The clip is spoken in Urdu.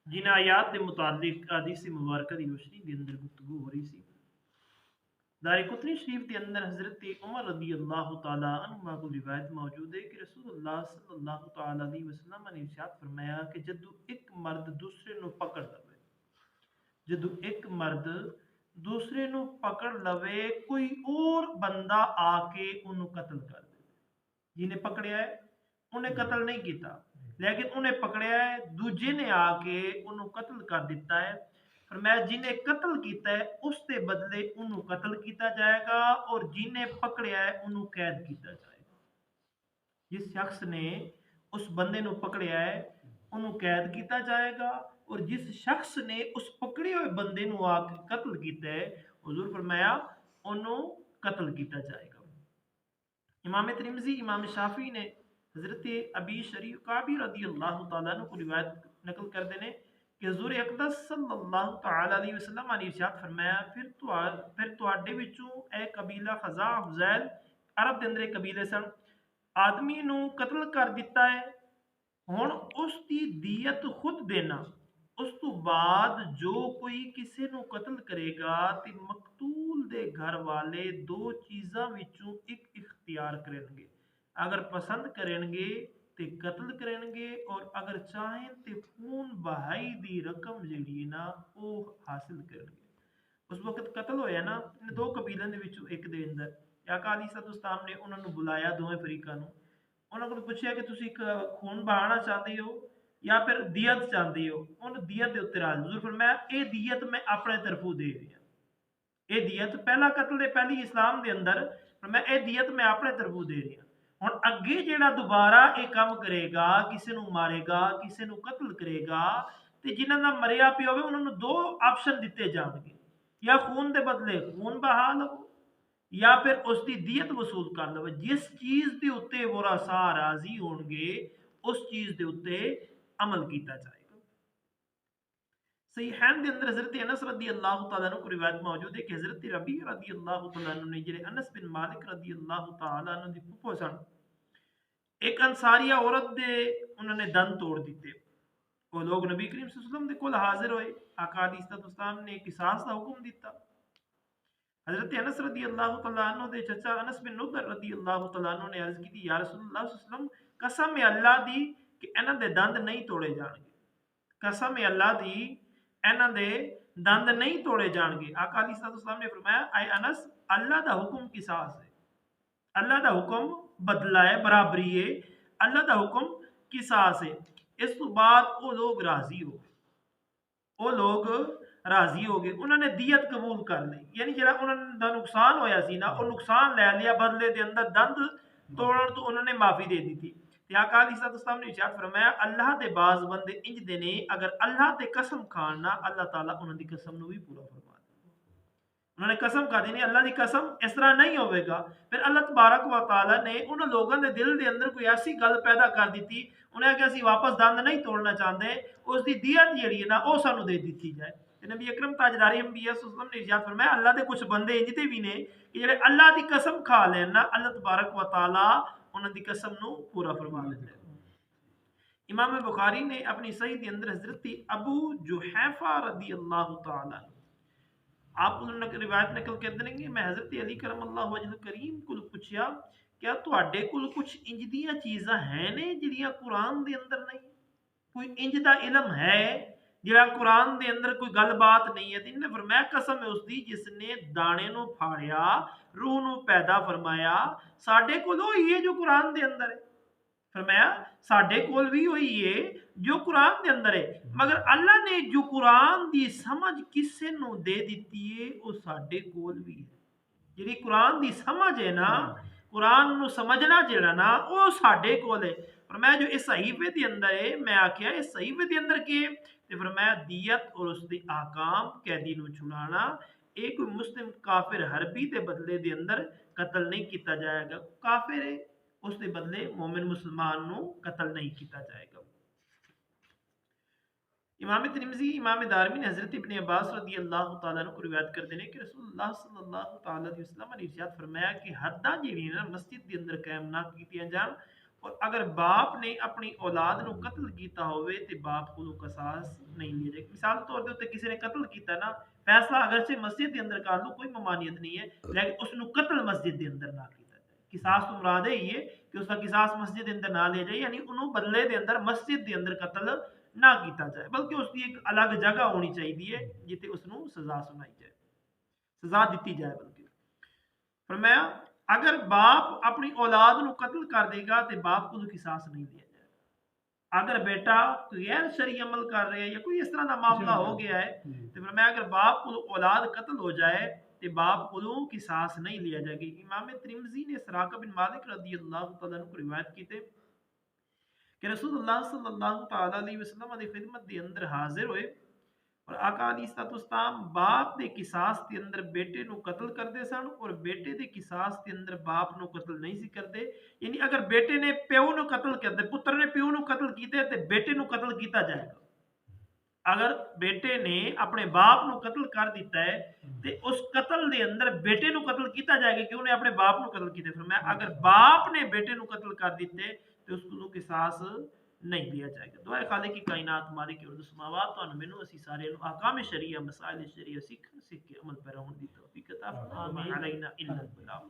جن آیات کے متعلق حدیث مبارکہ دی روشنی کے اندر گفتگو ہو رہی سی۔ دار قطنی شریف کے اندر حضرت عمر رضی اللہ تعالی عنہ کو روایت موجود ہے کہ رسول اللہ صلی اللہ تعالی علیہ وسلم نے ارشاد فرمایا کہ جدو ایک مرد دوسرے نو پکڑ لوے، جدو ایک مرد دوسرے نو پکڑ لوے، کوئی اور بندہ آ کے انہوں قتل کر دے، جنہیں پکڑیا ہے انہیں قتل نہیں کیتا لیکن انہیں پکڑیا ہے دوجے نے آ کے انہوں قتل کر دیتا ہے، فرمایا جنہیں قتل کیتا ہے اس کے بدلے انہوں قتل کیتا جائے گا اور جنہیں پکڑیا ہے انہوں قید کیتا جائے گا۔ جس شخص نے اس بندے نو پکڑیا ہے انہوں قید کیتا جائے گا، اور جس شخص نے اس پکڑے ہوئے بندے نو آ کے قتل کیتا ہے حضور فرمایا انہوں قتل کیتا جائے گا۔ امام ترمذی امام شافعی نے حضرت ابی شریف کعبی رضی اللہ تعالیٰ عنہ کو روایت نقل کر دینے کہ حضور اقدس صلی اللہ تعالی علیہ وسلم نے ارشاد فرمایا پھر تواڈے وچوں اے قبیلہ خزاع حذیل، عرب دے اندر ایک قبیلے سن، آدمی نو قتل کر دیتا ہے، ہن اس دی دیت خود دینا، اس تو بعد جو کوئی کسی نو قتل کرے گا تے مقتول دے گھر والے دو چیزاں وچوں ایک اختیار کرن گے، اگر پسند کرن گے تے قتل کرن گے، اور اگر چاہیں تے خون بہائی دی رقم جیڑی ہے نا وہ حاصل کرن گے۔ اس وقت قتل ہویا نا ان دو قبیلوں دے وچوں ایک دے اندر، آقا علیہ الصلوۃ والسلام نے انہاں نو بلایا دوویں فریقاں نو، انہوں کو پوچھا کہ تسی خون بہانا چاہتے ہو یا پھر دیت چاہتے ہو، انہوں دیت دے اتر راضی، حضور فرمایا اے دیت میں اپنے طرفوں دے رہا، اے دیت پہلا قتل دے پہلی اسلام دے اندر فرمایا اے دیت میں اپنے طرفوں دے رہا، ہن اگے جیڑا دوبارہ اے کام کرے گا، کسے نو مارے گا، کسے نو قتل کرے گا، تے جنہاں دا مریا پیا ہوئے انہوں نے دو آپشن دیتے جان گے، یا خون دے بدلے خون بہا لو یا پھر اس کی دیت وصول کر لو، جس چیز دے اتے ورثا راضی ہون گے اس چیز دے اتے عمل کیتا جائے گا۔ صحیحین دے اندر حضرت انس رضی اللہ تعالیٰ عنہ کو روایت موجود ہے کہ حضرت ربیع رضی اللہ تعالیٰ عنہ نے جڑے انس بن مالک رضی اللہ تعالیٰ عنہ دی پھپھو سن، ایک انصاریہ عورت دے انہوں نے دن توڑ دیتے، وہ لوگ نبی کریم صلی اللہ علیہ وسلم دے کول حاضر ہوئے، آقا علیہ الصلوۃ والسلام نے قصاص دا حکم دیتا، حضرت انس رضی اللہ تعالیٰ عنہ دے چچا انس بن نضر رضی اللہ تعالیٰ عنہ نے عرض کی تھی یا رسول اللہ صلی اللہ علیہ وسلم قسم اللہ دی کہ انہاں دے دند نہیں توڑے جان گے، قسم اللہ دی انہاں دے دند نہیں توڑے جان گے، آقا علیہ الصلوۃ والسلام نے فرمایا اے انس اللہ دا حکم قصاص ہے، اللہ دا حکم بدلہ ہے، برابری ہے، اللہ دا حکم قصاص ہے۔ اس تو بعد وہ لوگ راضی ہو گئے، وہ لوگ راضی ہو گئے، انہوں نے دیت قبول کر لی، یعنی جڑا انہوں دا نقصان ہویا سی نا وہ نقصان لے لیا، بدلے دے اندر دند توڑن تو انہوں نے معافی دے دی تھی۔ تے آقا علیہ الصلوۃ والسلام نے ارشاد فرمایا اللہ دے بعض بندے انج دے نے اگر اللہ تے قسم کھان نا اللہ تعالیٰ انہوں دی قسم نو بھی پورا فرما دے، انہوں نے قسم کھا دی نہیں اللہ دی قسم اس طرح نہیں ہوئے گا، پھر اللہ تبارک و تعالیٰ نے ان لوگوں دے دل دے اندر کوئی ایسی گل پیدا کر دیتی، انہیں کہ اسی واپس دند نہیں توڑنا چاہتے، اس دی دیت جیڑی ہے نا وہ سانو دے دیتی جائے۔ تے نبی اکرم تاجدار انبیاء صلی اللہ علیہ وسلم نے ارشاد فرمایا اللہ دے کچھ بندے انجتے بھی نے کہ جڑے اللہ دی قسم کھا لین نا اللہ تبارک و تعالیٰ انہاں دی قسم نو پورا فرما لیتا ہے۔ امام بخاری نے اپنی صحیح کے اندر حضرت ابو جحیفہ رضی اللہ تعالیٰ آپ انہوں نے روایت نقل کر دیں گے میں حضرت علی کرم اللہ وجہ کریم کو پوچھیا کیا تواڈے کول کچھ انج دیاں چیزاں ہیں نے جڑیاں قرآن دے اندر نہیں، کوئی انج دا علم ہے جڑا قرآن دے اندر کوئی گل بات نہیں ہے؟ انہوں نے فرمایا قسم ہے اس دی جس نے دانے نو پھاڑیا روح نو پیدا فرمایا، ساڈے کول وہی ہے جو قرآن دے اندر ہے، فرمایا ساڈے کول بھی وہی ہے جو قرآن دے اندر ہے، مگر اللہ نے جو قرآن دی سمجھ کسے نو دے دیتی ہے وہ ساڈے کول بھی ہے، جڑی قرآن دی سمجھ ہے نا قرآن نو سمجھنا جڑا نا وہ ساڈے کول ہے، فرمایا جو اس صحیفے دے اندر ہے، میں آکھیا اس صحیفے دے اندر کی ہے تے فرمایا دیت اور اس دی احکام، قیدی نو چھڑانا، ایک مسلم کافر حربی دے بدلے دے اندر قتل نہیں کیتا جائے گا، کافر ہے اس دے بدلے مومن مسلمان نو قتل نہیں کیتا جائے گا۔ امام ترمذی امام دارمی نے حضرت ابن عباس رضی اللہ تعالیٰ عنہ کو روایت کر دینے کہ رسول اللہ صلی اللہ تعالیٰ علیہ وسلم نے ارشاد فرمایا کہ حداں جڑی نا مسجد دے اندر قائم نہ کیتیاں جان اور اگر باپ نے اپنی اولاد نو قتل کیتا ہوئے تے باپ کو قصاص نہیں لیا جائے. مثال طور دے اوتے کسی نے قتل کیتا نا، فیصلہ اگرچہ مسجد دے اندر کر لو کوئی ممانعت نہیں ہے، لیکن اس نو قتل مسجد دے اندر نہ کیتا جائے. قصاص تو مراد ہے یہ کہ اس کا قصاص مسجد دے اندر نہ لیا جائے، یعنی انہوں بدلے دے اندر مسجد دے اندر قتل نہ کیتا جائے، بلکہ اس کی ایک الگ جگہ ہونی چاہیے جتے اس نو سزا سنائی جائے، سزا دیتی جائے. بلکہ فرمایا اگر باپ اپنی اولاد نو قتل کر دے گا تو باپ کو قصاص نہیں دیا جائے گا. اگر بیٹا غیر شرعی عمل کر رہے ہیں یا کوئی اس طرح کا معاملہ ہو گیا ہے تو فرمایا اگر باپ کو اولاد قتل ہو جائے تو باپ کو قصاص نہیں لیا جائے گا. امام ترمذی نے سراقہ بن مالک رضی اللہ تعالیٰ عنہ کو روایت کی تھے کہ رسول اللہ صلی اللہ تعالی علیہ وسلم دی خدمت دے اندر حاضر ہوئے اور آقا علیہ الصلوۃ والسلام باپ دے قصاص دے اندر بیٹے نو قتل کردے سن اور بیٹے دے قصاص دے اندر باپ نو قتل نہیں سی کردے. یعنی اگر بیٹے نے پیو نو قتل کردے، پتر نے پیو نو قتل کیتے تے بیٹے نو قتل کیتا جائے گا. اگر بیٹے نے اپنے باپ نو قتل کر دیتا ہے تے اس قتل دے اندر بیٹے نو قتل کیتا جائے گا کہ انہیں اپنے باپ نو قتل کیتے. فرمایا اگر باپ نے بیٹے نو قتل کر دیتے تو اس کو قصاص نہیں دیا جائے گا. دعائے خالق کی کائنات مالک ارض السماوات تو مینوں اسی سارے احکام شریعہ مسائل شریعہ سیکھ کے عمل پیرا ہون دی توفیق عطا فرمائے. علینا الا البلاغ.